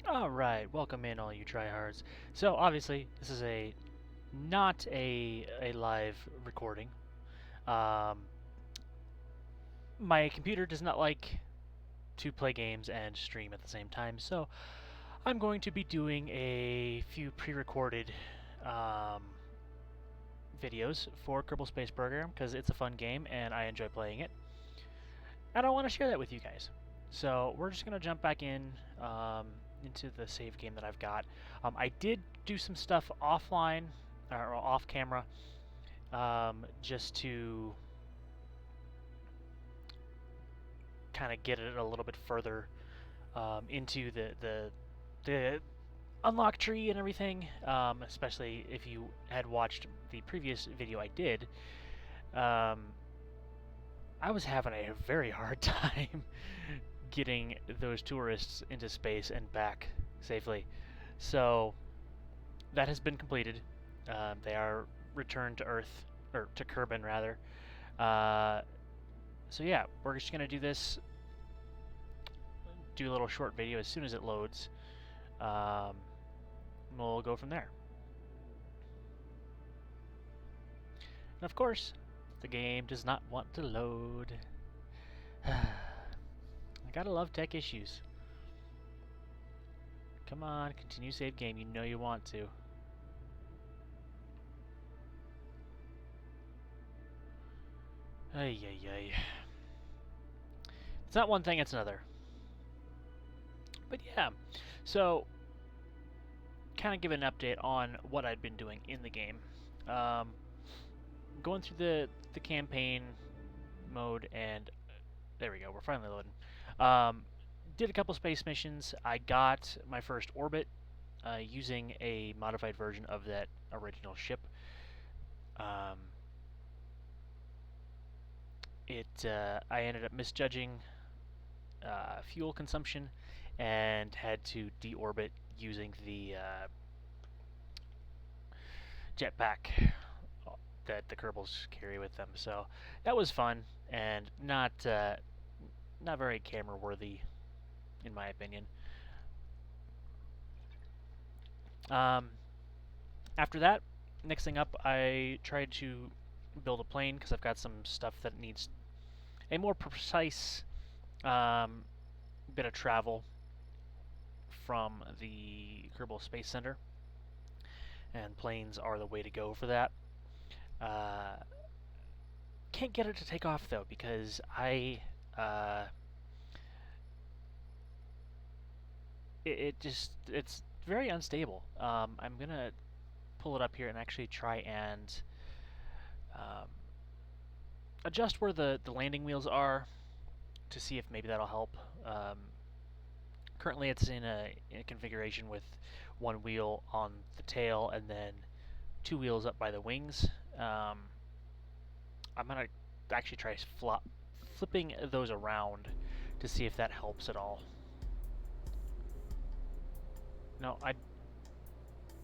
Alright, welcome in all you tryhards. So obviously this is not a live recording. Um, my computer does not like to play games and stream at the same time, so I'm going to be doing a few pre-recorded videos for Kerbal Space Program because it's a fun game and I enjoy playing it. And I want to share that with you guys. So we're just going to jump back into the save game that I've got. I did do some stuff offline, or off camera, just to kind of get it a little bit further into the unlock tree and everything, especially if you had watched the previous video I did. I was having a very hard time getting those tourists into space and back safely. So that has been completed. They are returned to Earth, or to Kerbin rather. So yeah, we're just gonna do this, do a little short video as soon as it loads. We'll go from there. And of course, the game does not want to load. I gotta love tech issues. Come on, continue save game. You know you want to. Ay, ay, ay. It's not one thing, it's another. But yeah, so kind of give an update on what I'd been doing in the game. Going through the campaign mode, and there we go, we're finally loading. Did a couple space missions. I got my first orbit using a modified version of that original ship. I ended up misjudging fuel consumption and had to deorbit using the jetpack that the Kerbals carry with them. So that was fun and not very camera worthy, in my opinion. After that, next thing up, I tried to build a plane because I've got some stuff that needs a more precise bit of travel from the Kerbal Space Center, and planes are the way to go for that. Can't get it to take off though because it's very unstable. I'm gonna pull it up here and actually try and adjust where the landing wheels are to see if maybe that'll help. Currently it's in a configuration with one wheel on the tail and then two wheels up by the wings. I'm gonna actually try flipping those around to see if that helps at all. No,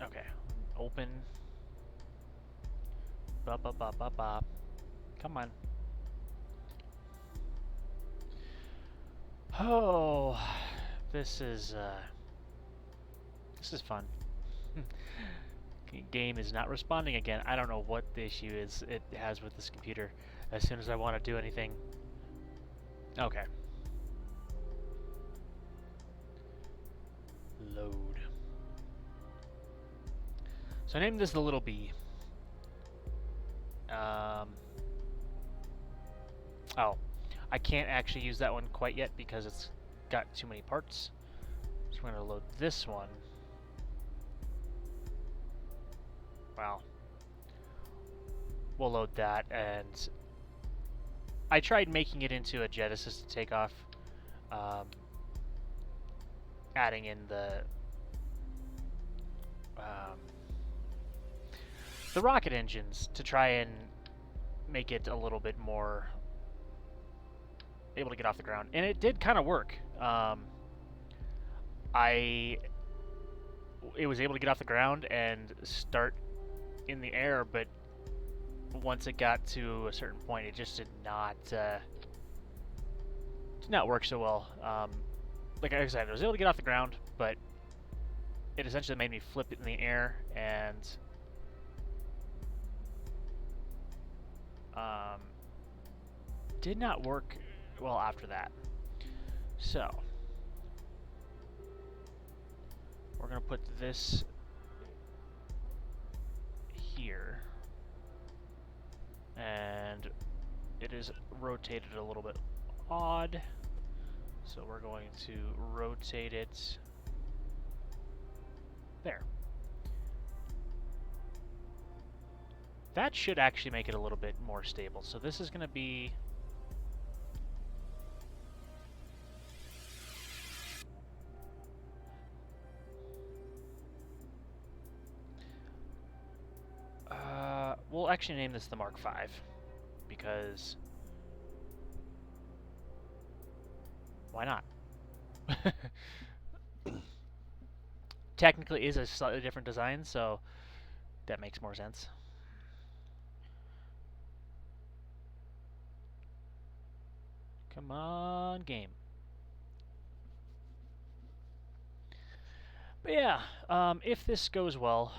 okay. Open. Ba. Come on. Oh, this is fun. Game is not responding again. I don't know what the issue is it has with this computer. As soon as I want to do anything. Okay. Load. So I named this the Little Bee. Oh, I can't actually use that one quite yet because it's got too many parts. So we're going to load this one. Wow. We'll load that, and I tried making it into a jet assisted takeoff, adding in the rocket engines to try and make it a little bit more able to get off the ground, and it did kind of work. It was able to get off the ground and start in the air, but once it got to a certain point, it just did not work so well. Like I said, I was able to get off the ground, but it essentially made me flip it in the air, and did not work well after that. So we're gonna put this here, and it is rotated a little bit odd, so we're going to rotate it there. That should actually make it a little bit more stable. So this is going to be we'll actually name this the Mark V because why not? Technically is a slightly different design, so that makes more sense. Come on, game. But yeah, if this goes well,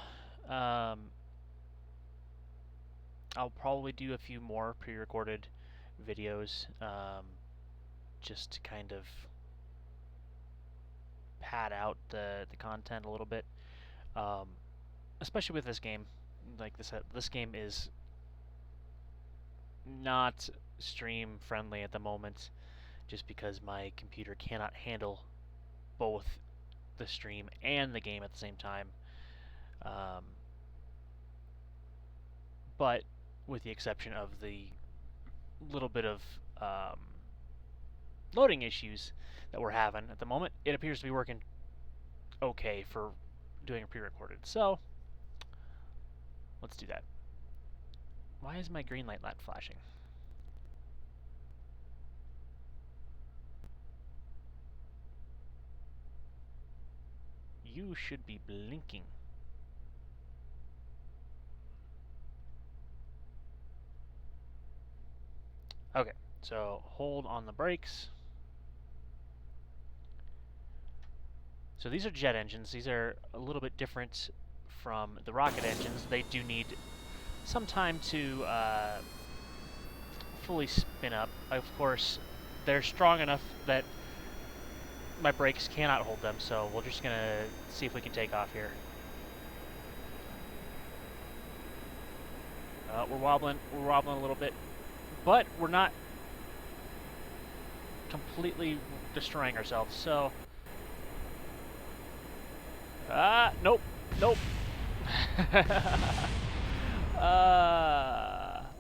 I'll probably do a few more pre-recorded videos, just to kind of pad out the content a little bit, especially with this game. Like this game is not stream friendly at the moment, just because my computer cannot handle both the stream and the game at the same time. But with the exception of the little bit of loading issues that we're having at the moment, it appears to be working okay for doing a pre-recorded. So let's do that. Why is my green light not flashing? You should be blinking. Okay, so hold on the brakes. So these are jet engines. These are a little bit different from the rocket engines. They do need some time to fully spin up. Of course, they're strong enough that my brakes cannot hold them, so we're just gonna see if we can take off here. We're wobbling a little bit, but we're not completely destroying ourselves, so... nope.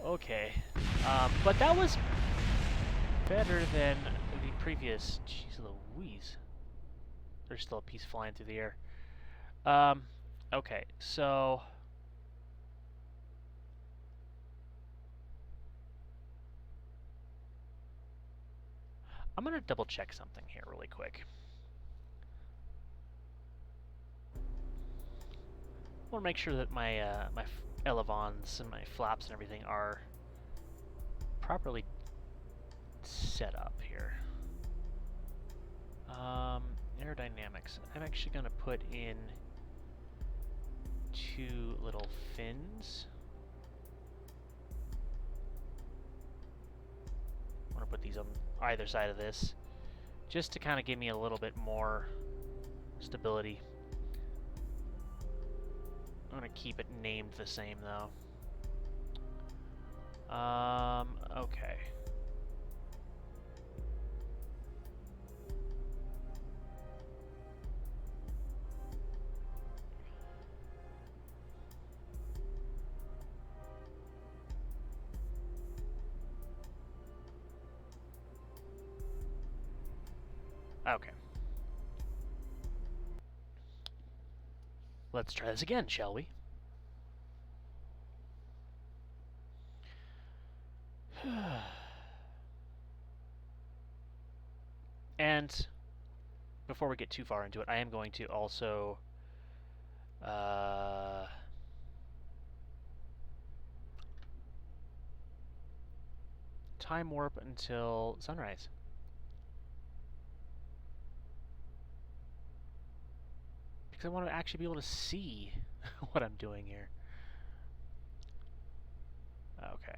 Okay. But that was better than the previous... Jeez Louise. There's still a piece flying through the air. Okay, so... I'm gonna double check something here really quick. I want to make sure that my my elevons and my flaps and everything are properly set up here. Aerodynamics. I'm actually going to put in 2 little fins. I'm going to put these on either side of this, just to kind of give me a little bit more stability. I'm going to keep it named the same, though. Okay. Okay. Let's try this again, shall we? And before we get too far into it, I am going to also time warp until sunrise. Because I want to actually be able to see what I'm doing here. Okay.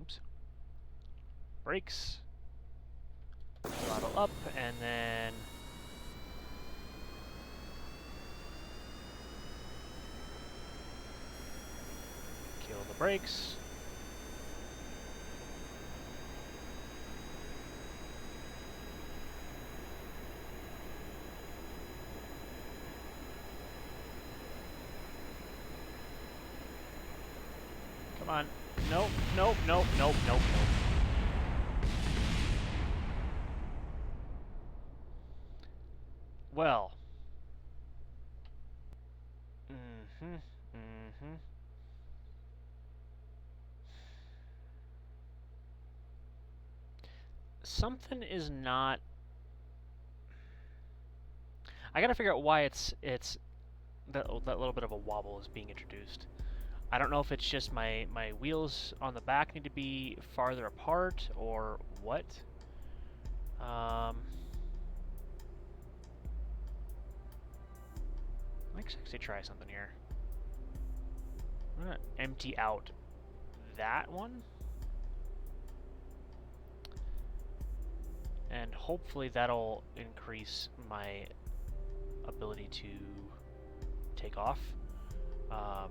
Oops. Brakes. Throttle up, and then... kill the brakes. Come on. Nope, nope, nope, nope, nope, nope. Well. Something is not... I gotta figure out why that little bit of a wobble is being introduced. I don't know if it's just my wheels on the back need to be farther apart or what. Let's actually try something here. I'm gonna empty out that one. And hopefully that'll increase my ability to take off. So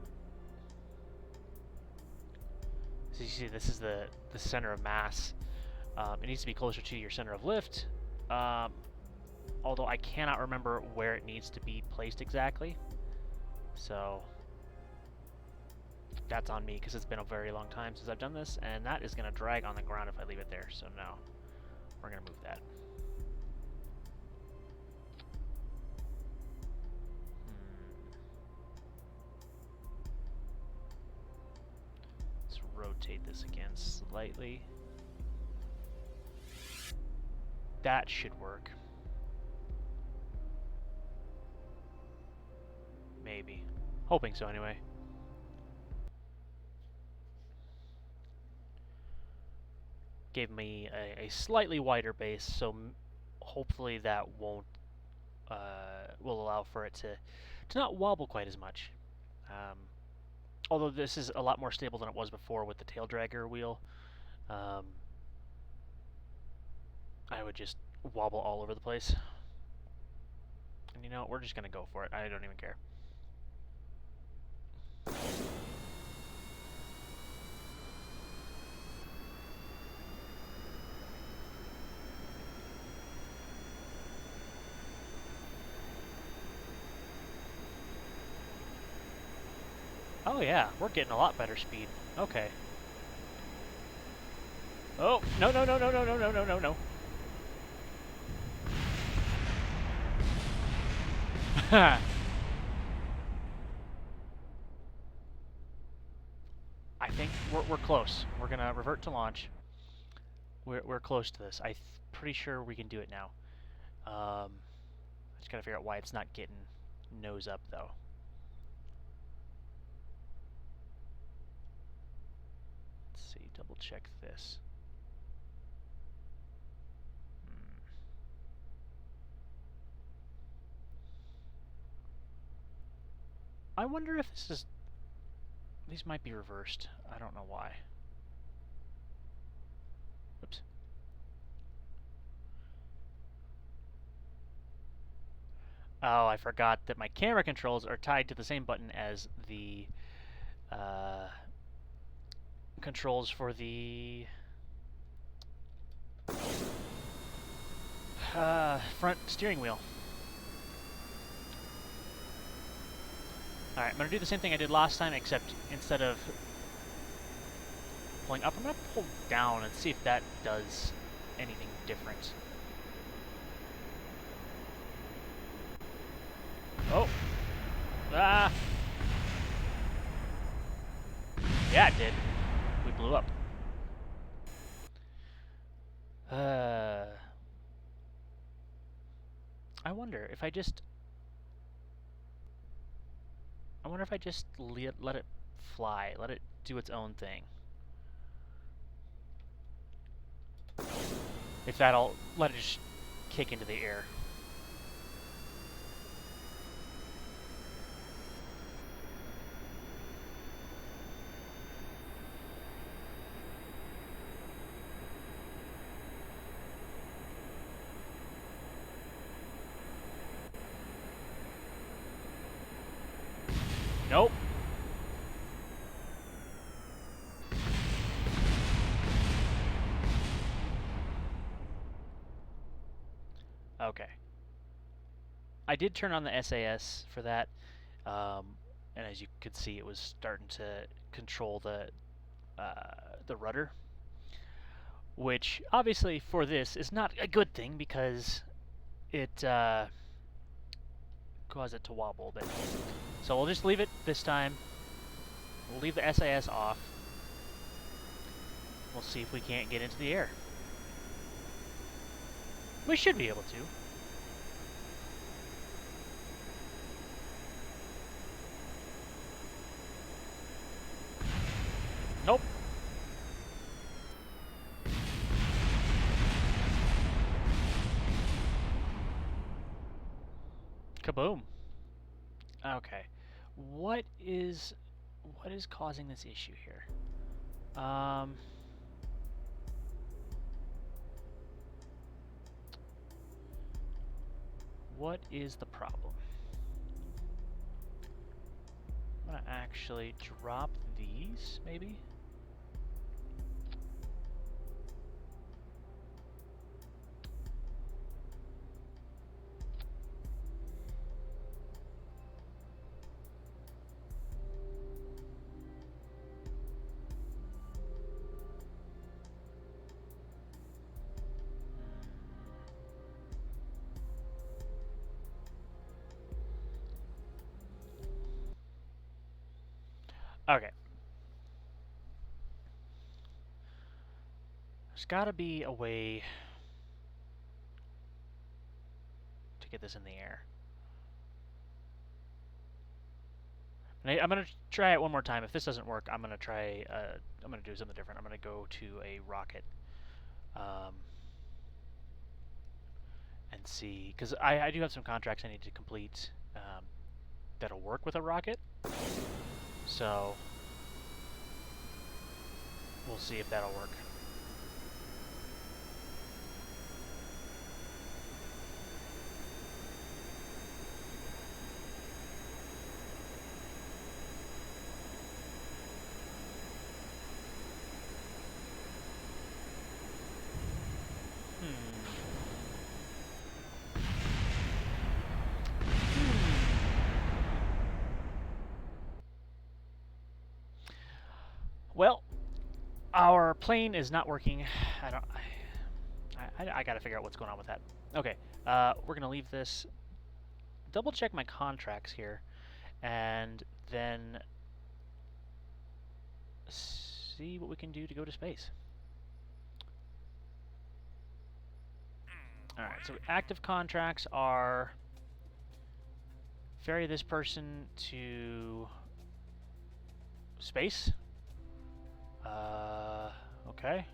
you see, this is the center of mass. It needs to be closer to your center of lift. Although I cannot remember where it needs to be placed exactly. So that's on me, because it's been a very long time since I've done this, and that is going to drag on the ground if I leave it there. So no, we're going to move that. Let's rotate this again slightly. That should work. Maybe. Hoping so, anyway. Gave me a slightly wider base, so hopefully that won't will allow for it to not wobble quite as much. Although this is a lot more stable than it was before with the tail dragger wheel. I would just wobble all over the place. And you know, we're just gonna go for it. I don't even care. Oh yeah, we're getting a lot better speed. Okay. Oh, no, no, no, no, no, no, no, no, no, no. I think we're close. We're gonna revert to launch. We're close to this. I'm pretty sure we can do it now. I just gotta figure out why it's not getting nose up though. Let's see. Double check this. I wonder if this is... These might be reversed. I don't know why. Oops. Oh, I forgot that my camera controls are tied to the same button as the controls for the front steering wheel. Alright, I'm going to do the same thing I did last time, except instead of pulling up, I'm going to pull down and see if that does anything different. Oh! Ah! Yeah, it did. We blew up. I wonder if I just... I wonder if I just let it fly, let it do its own thing. If that'll let it just kick into the air. Okay. I did turn on the SAS for that, and as you could see, it was starting to control the rudder, which obviously for this is not a good thing because it caused it to wobble a bit. So we'll just leave it this time. We'll leave the SAS off. We'll see if we can't get into the air. We should be able to. Nope. Kaboom. Okay. What is causing this issue here? What is the problem? I'm gonna actually drop these, maybe? Okay. There's gotta be a way to get this in the air. And I'm gonna try it one more time. If this doesn't work, I'm gonna try. I'm gonna do something different. I'm gonna go to a rocket, and see, because I do have some contracts I need to complete that'll work with a rocket. So we'll see if that'll work. Well, our plane is not working. I gotta figure out what's going on with that. Okay, we're gonna leave this. Double check my contracts here, and then see what we can do to go to space. All right, so active contracts are ferry this person to space. Okay.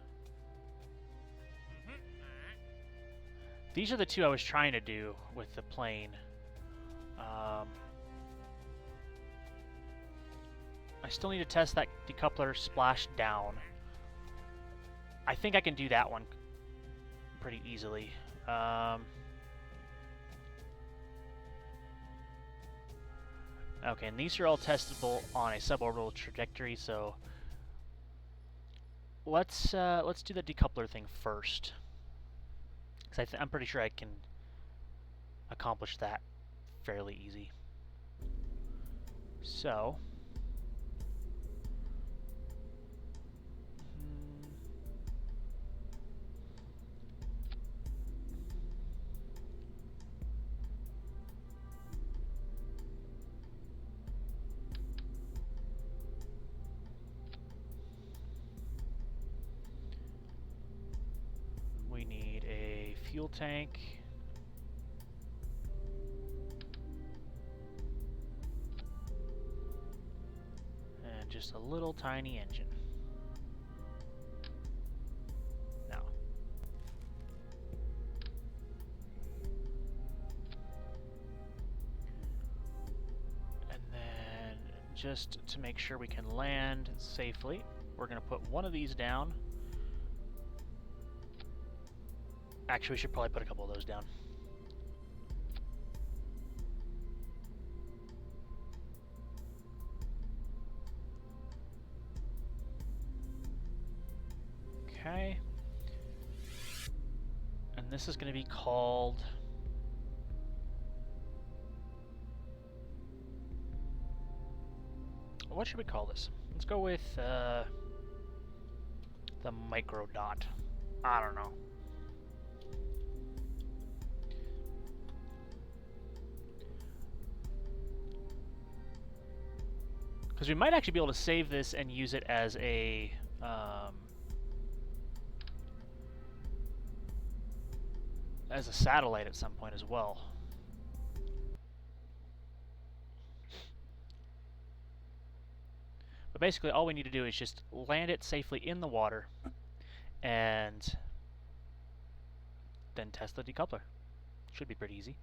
These are the two I was trying to do with the plane. I still need to test that decoupler splash down. I think I can do that one pretty easily. Okay, and these are all testable on a suborbital trajectory, so let's do the decoupler thing first, because I'm pretty sure I can accomplish that fairly easy. So we need a fuel tank. And just a little tiny engine. Now. And then just to make sure we can land safely, we're going to put one of these down. Actually, we should probably put a couple of those down. Okay. And this is going to be called what should we call this? Let's go with the micro dot. I don't know. Because we might actually be able to save this and use it as a satellite at some point as well. But basically all we need to do is just land it safely in the water and then test the decoupler. Should be pretty easy.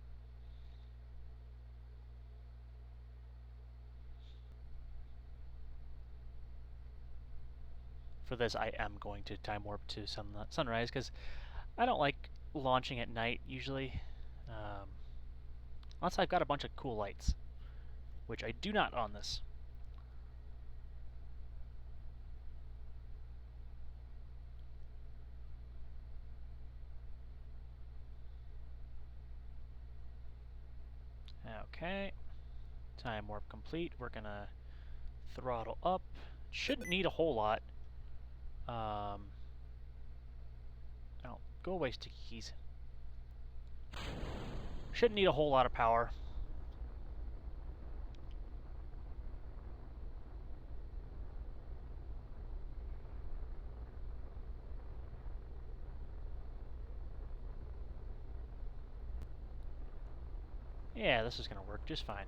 For this, I am going to time warp to sunrise because I don't like launching at night usually, unless I've got a bunch of cool lights, which I do not on this. Okay, time warp complete. We're gonna throttle up. Shouldn't need a whole lot. Oh, go away, sticky keys. Shouldn't need a whole lot of power. Yeah, this is gonna work just fine.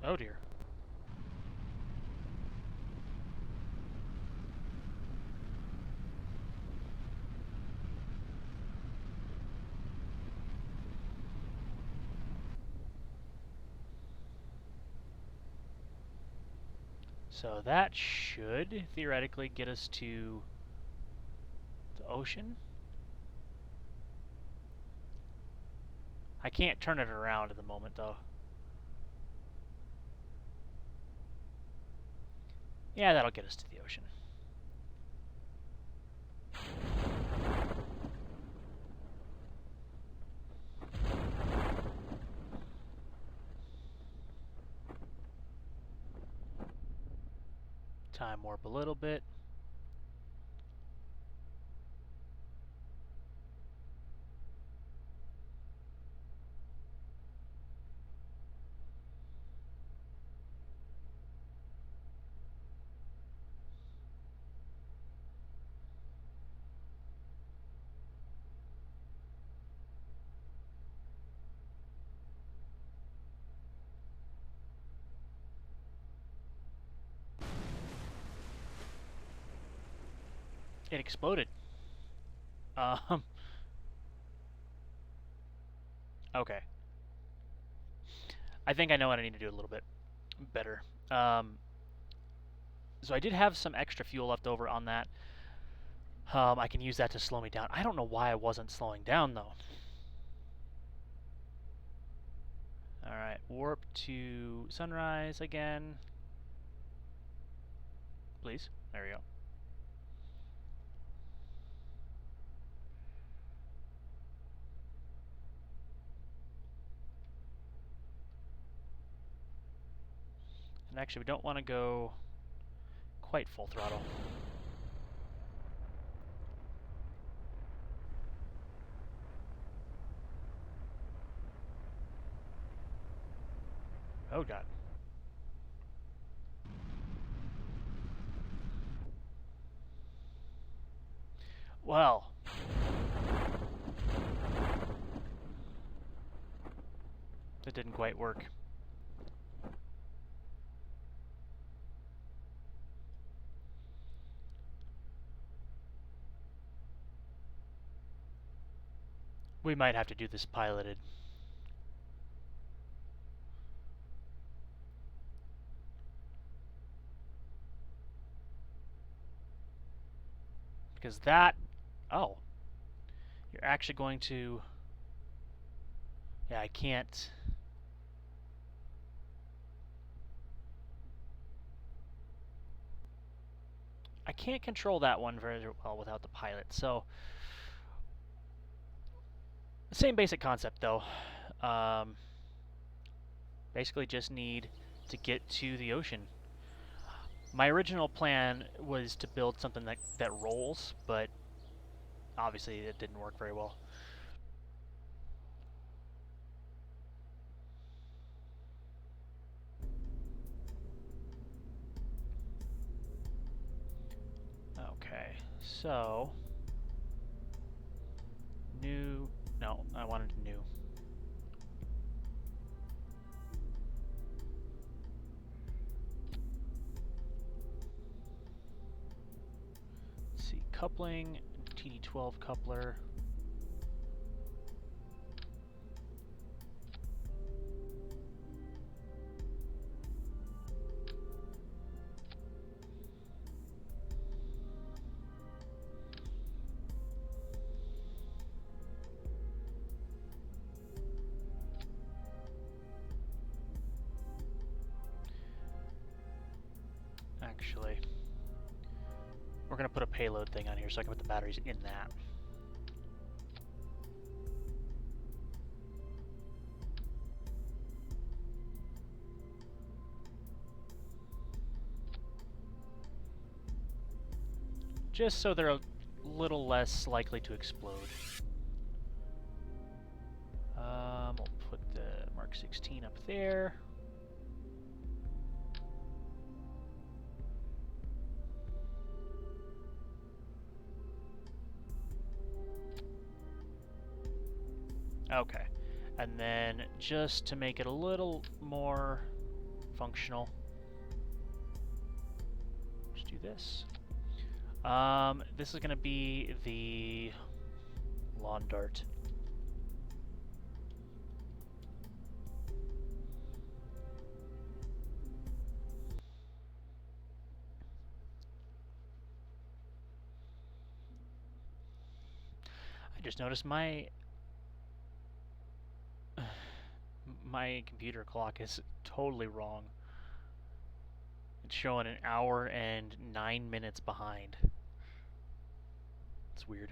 Oh dear. So that should theoretically get us to the ocean. I can't turn it around at the moment though. Yeah, that'll get us to the ocean. Time warp a little bit. It exploded. Okay. I think I know what I need to do a little bit better. So I did have some extra fuel left over on that. I can use that to slow me down. I don't know why I wasn't slowing down though. Alright, warp to sunrise again. Please. There we go. And actually, we don't want to go quite full throttle. Oh god. Well. That didn't quite work. We might have to do this piloted. Because that... Oh. You're actually going to... Yeah, I can't... can't control that one very well without the pilot. So, same basic concept though. Basically just need to get to the ocean. My original plan was to build something that rolls, but obviously it didn't work very well. Okay, so new, no, I wanted new. Let's see, coupling, TD12 coupler. Actually, we're going to put a payload thing on here so I can put the batteries in that. Just so they're a little less likely to explode. We'll put the Mark 16 up there. Okay, and then just to make it a little more functional, just do this. This is going to be the lawn dart. I just noticed my computer clock is totally wrong. It's showing an hour and 9 minutes behind. It's weird.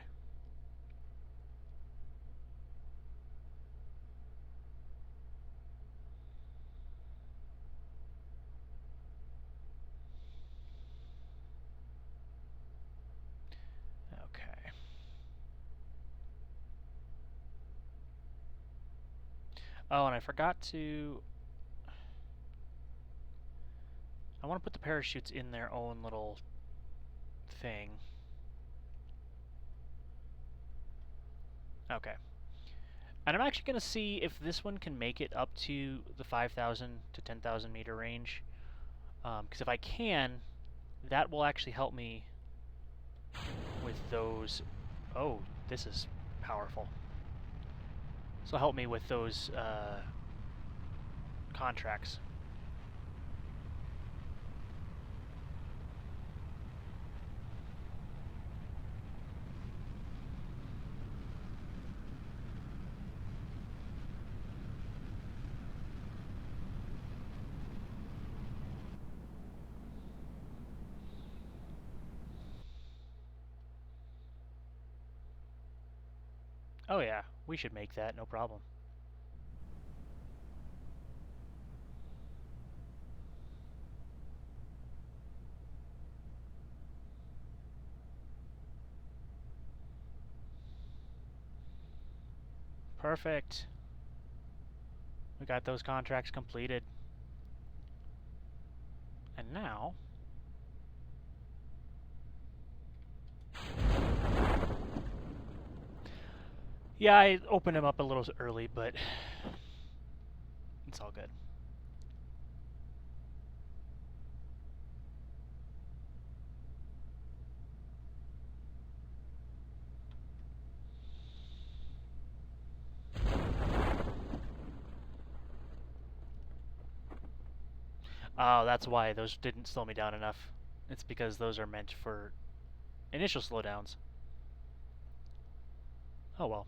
Okay. Oh, and I forgot to... I want to put the parachutes in their own little thing. Okay. And I'm actually going to see if this one can make it up to the 5,000 to 10,000 meter range. Because if I can, that will actually help me with those... Oh, this is powerful. This will help me with those contracts. Oh yeah, we should make that, no problem. Perfect. We got those contracts completed. And now... Yeah, I opened them up a little early, but it's all good. Oh, that's why those didn't slow me down enough. It's because those are meant for initial slowdowns. Oh well.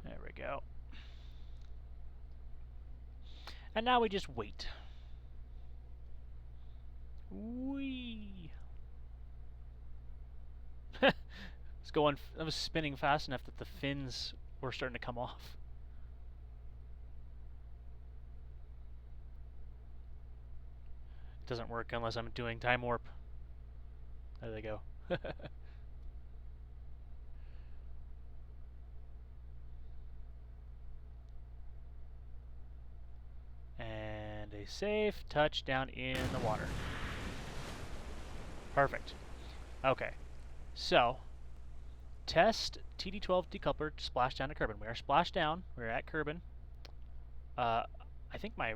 There we go. And now we just wait. Whee! It's going. I was spinning fast enough that the fins were starting to come off. It doesn't work unless I'm doing time warp. There they go. And a safe touchdown in the water. Perfect. Okay. So, test TD12 decoupler splashdown to Kerbin. We are splashed down. We're at Kerbin. I think my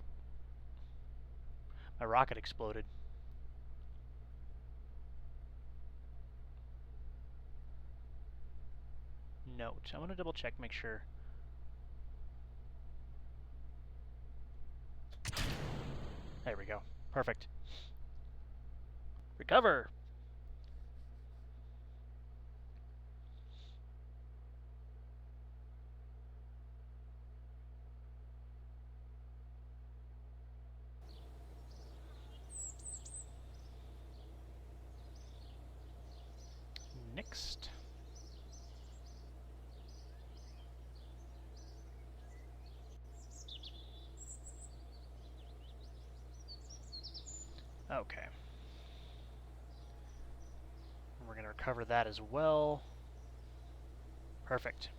rocket exploded. Note. I want to double check, make sure. There we go. Perfect. Recover! Next. Okay. We're going to recover that as well. Perfect.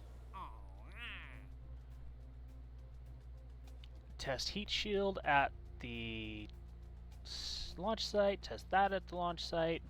Test heat shield at the launch site. Test that at the launch site.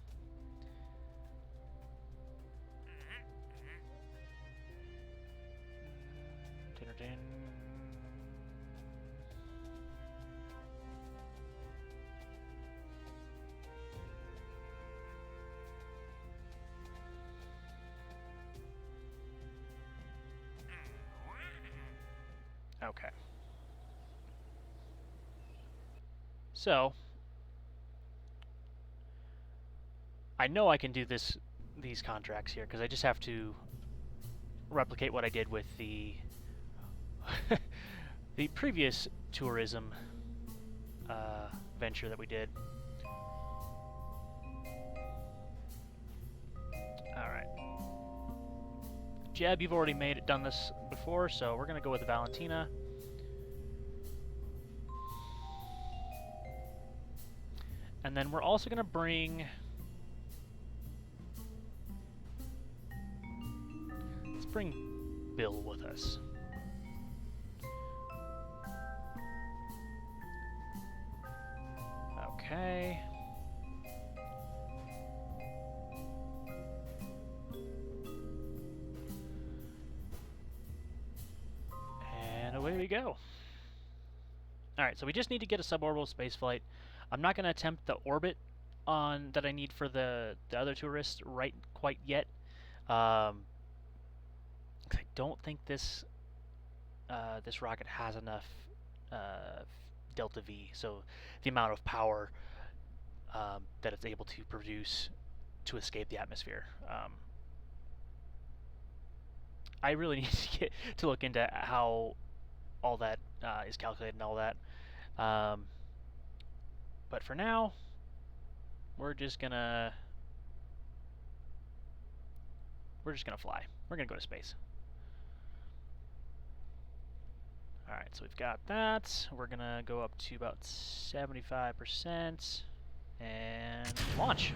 Okay. So, I know I can do these contracts here because I just have to replicate what I did with the the previous tourism venture that we did. All right. Jeb, you've already done this before, so we're gonna go with Valentina. And then we're also gonna bring. Let's bring Bill with us. Okay. And away we go. Alright, so we just need to get a suborbital spaceflight. I'm not going to attempt the orbit that I need for the other tourists right quite yet. I don't think this rocket has enough delta V, so the amount of power that it's able to produce to escape the atmosphere. I really need to look into how all that is calculated and all that. But for now, we're just gonna fly. We're gonna go to space. Alright, so we've got that. We're gonna go up to about 75% and launch.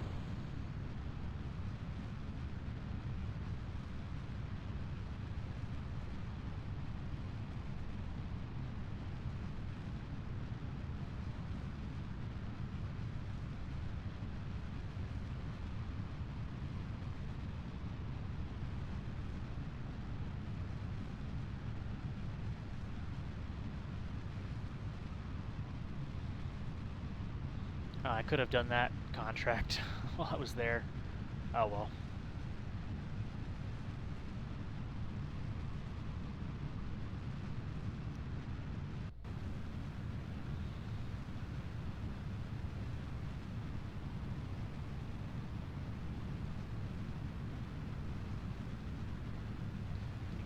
I could have done that contract while I was there. Oh well.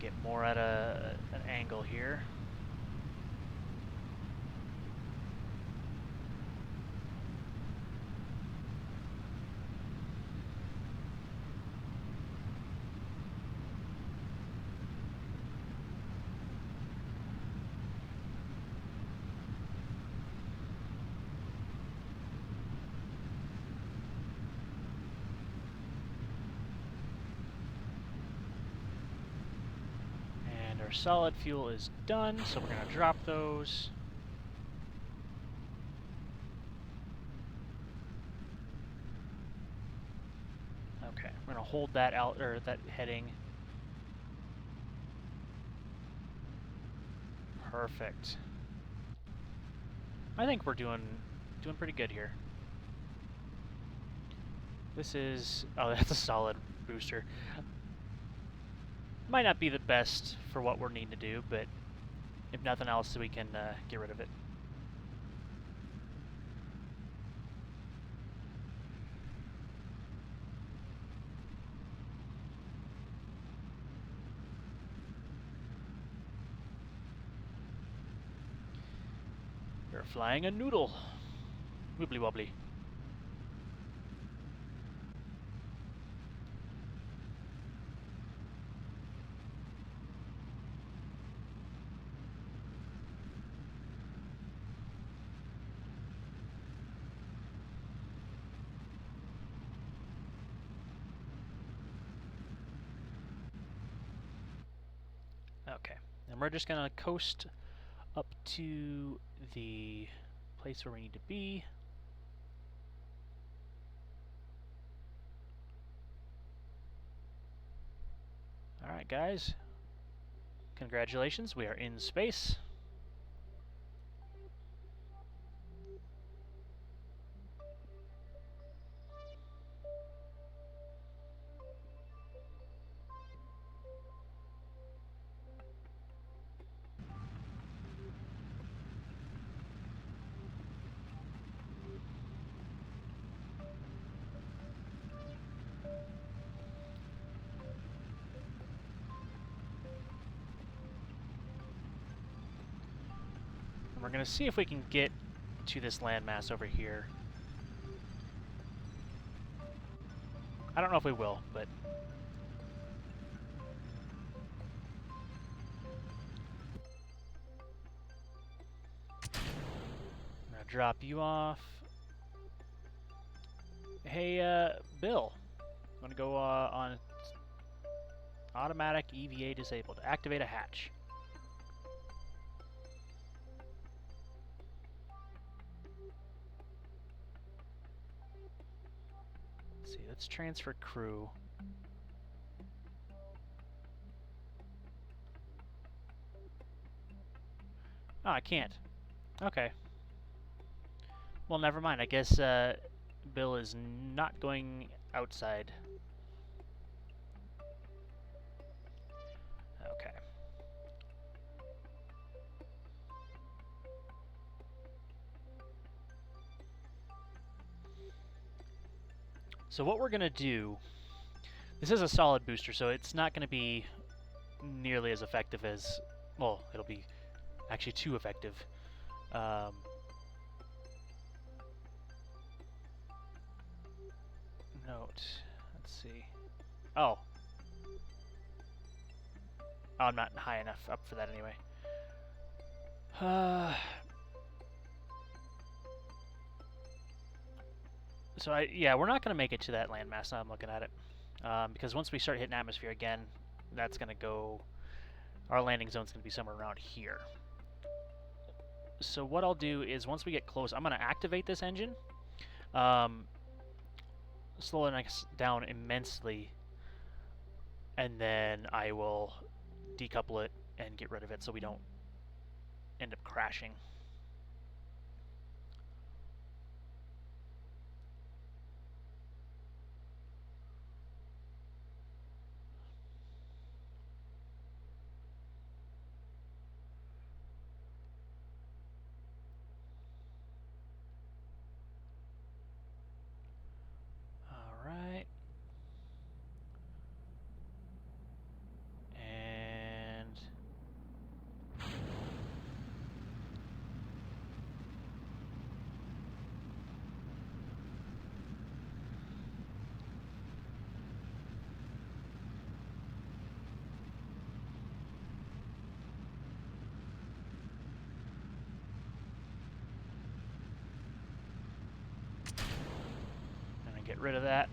Get more at an angle here. our solid fuel is done, so we're going to drop those. Okay, we're going to hold that out, or that heading. Perfect. I think we're doing pretty good here. This is, oh, that's a solid booster. Might not be the best for what we're needing to do, but if nothing else, we can get rid of it. You're flying a noodle. Wibbly wobbly. Okay, and we're just gonna coast up to the place where we need to be. Alright guys, congratulations, we are in space. And we're gonna see if we can get to this landmass over here. I don't know if we will, but I'm gonna drop you off. Hey, Bill, I'm gonna go on automatic EVA disabled. Activate a hatch. Let's see, let's transfer crew. Oh, I can't. Okay. Well, never mind. I guess Bill is not going outside. Okay. So what we're going to do, this is a solid booster, so it's not going to be nearly as effective as, well, it'll be actually too effective. Note, let's see. Oh. Oh, I'm not high enough up for that anyway. So yeah, we're not going to make it to that landmass now I'm looking at it. Because once we start hitting atmosphere again, that's going to go, our landing zone's going to be somewhere around here. So what I'll do is once we get close, I'm going to activate this engine. Slowing us down immensely, and then I will decouple it and get rid of it so we don't end up crashing. Alright. And get rid of that.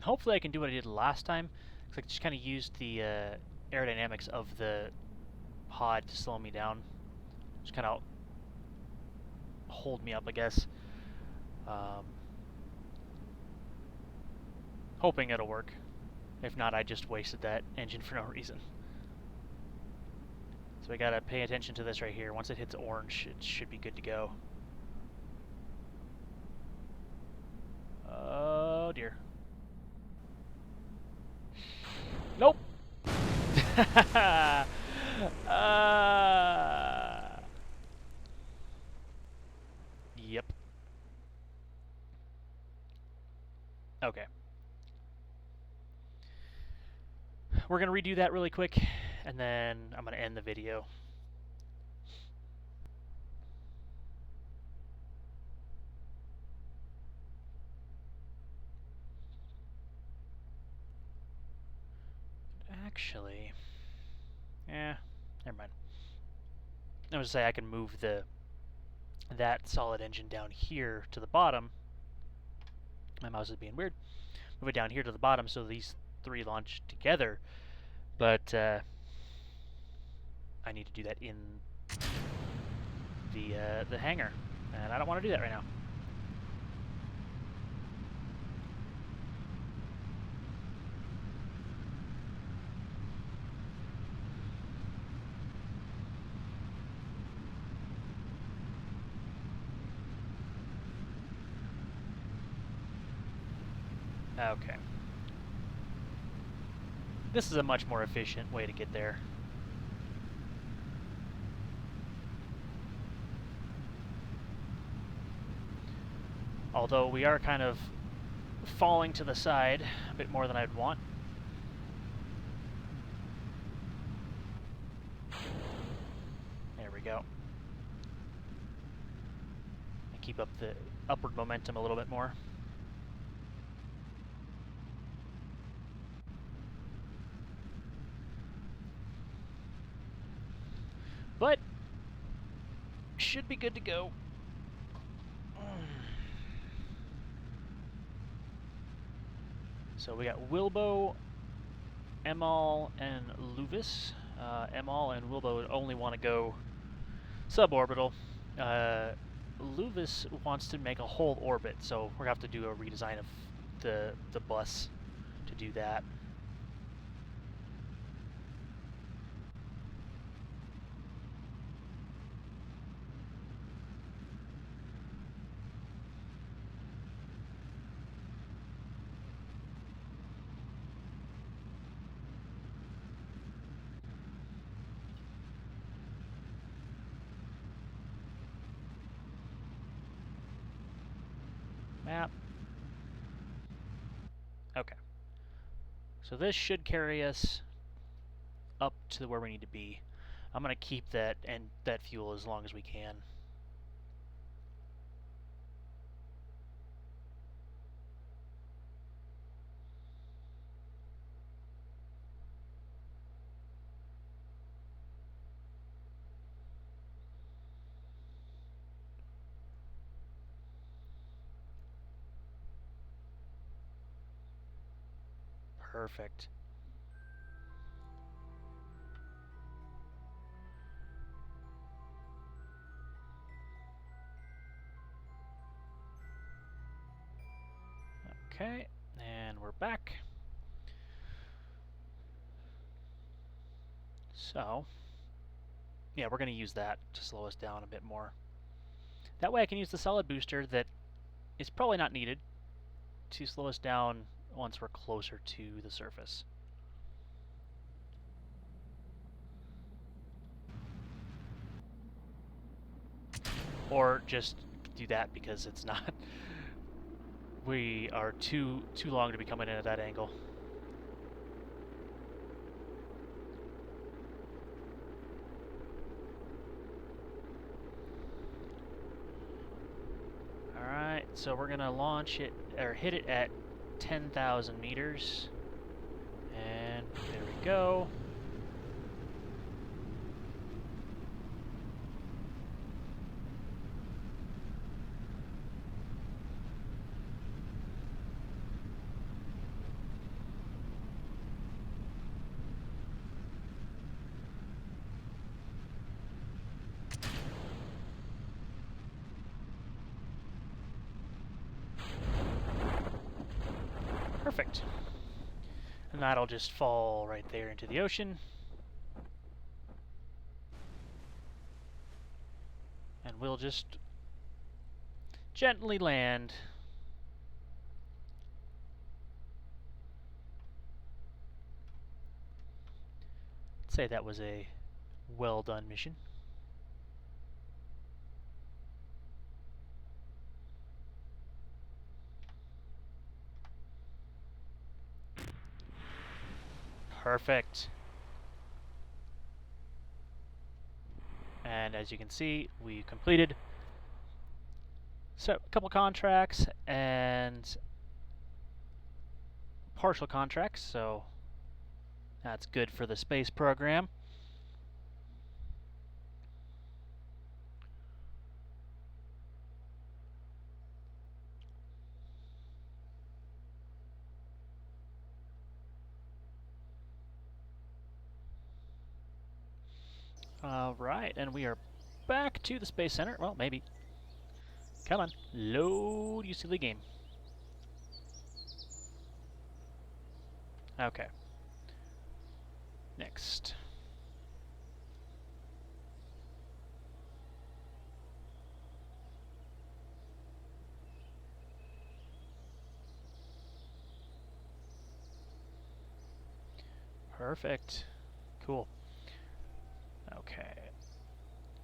Hopefully I can do what I did last time, because I just kind of used the aerodynamics of the pod to slow me down. Just kind of hold me up, I guess. Hoping it'll work. If not, I just wasted that engine for no reason. So we gotta pay attention to this right here. Once it hits orange, it should be good to go. Oh dear. Nope! Yep. Okay. We're gonna redo that really quick, and then I'm gonna end the video. Actually, never mind. I was gonna say I can move that solid engine down here to the bottom. My mouse is being weird. Move it down here to the bottom so these three launch together, but I need to do that in the hangar, and I don't want to do that right now. Okay. This is a much more efficient way to get there. Although we are kind of falling to the side a bit more than I'd want. There we go. I keep up the upward momentum a little bit more. But should be good to go. So we got Wilbo, Emal, and Luvis. Emal and Wilbo only want to go suborbital. Luvis wants to make a whole orbit, so we're going to have to do a redesign of the bus to do that. Map. Okay. So this should carry us up to where we need to be. I'm going to keep that fuel as long as we can. Perfect. Okay, and we're back. So, yeah, we're going to use that to slow us down a bit more. That way I can use the solid booster that is probably not needed to slow us down once we're closer to the surface. Or just do that because it's not... we are too long to be coming in at that angle. Alright, so we're gonna launch it, or hit it at 10,000 meters. And there we go. Perfect. And that'll just fall right there into the ocean. And we'll just gently land. I'd say that was a well done mission. Perfect. And as you can see, we completed so a couple contracts and partial contracts, so that's good for the space program. Alright, and we are back to the Space Center. Well, maybe. Come on. Load, you silly game. Okay. Next. Perfect. Cool. Okay.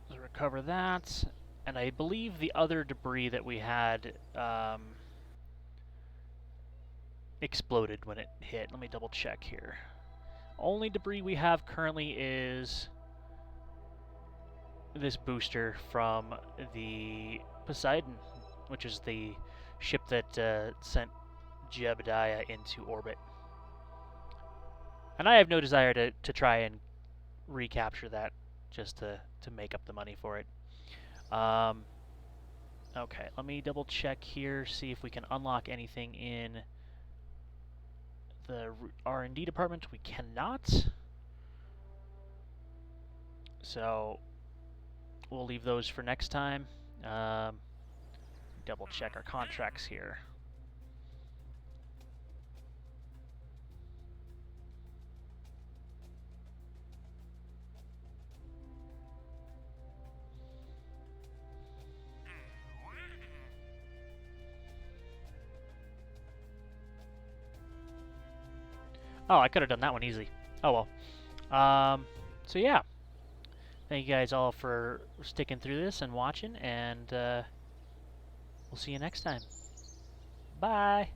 Let's recover that. And I believe the other debris that we had exploded when it hit. Let me double check here. Only debris we have currently is this booster from the Poseidon, which is the ship that sent Jebediah into orbit. And I have no desire to try and recapture that just to make up the money for it. Okay, let me double check here, see if we can unlock anything in the R&D department. We cannot. So we'll leave those for next time. Double check our contracts here. Oh, I could have done that one easy. Oh well. So yeah. Thank you guys all for sticking through this and watching, and we'll see you next time. Bye!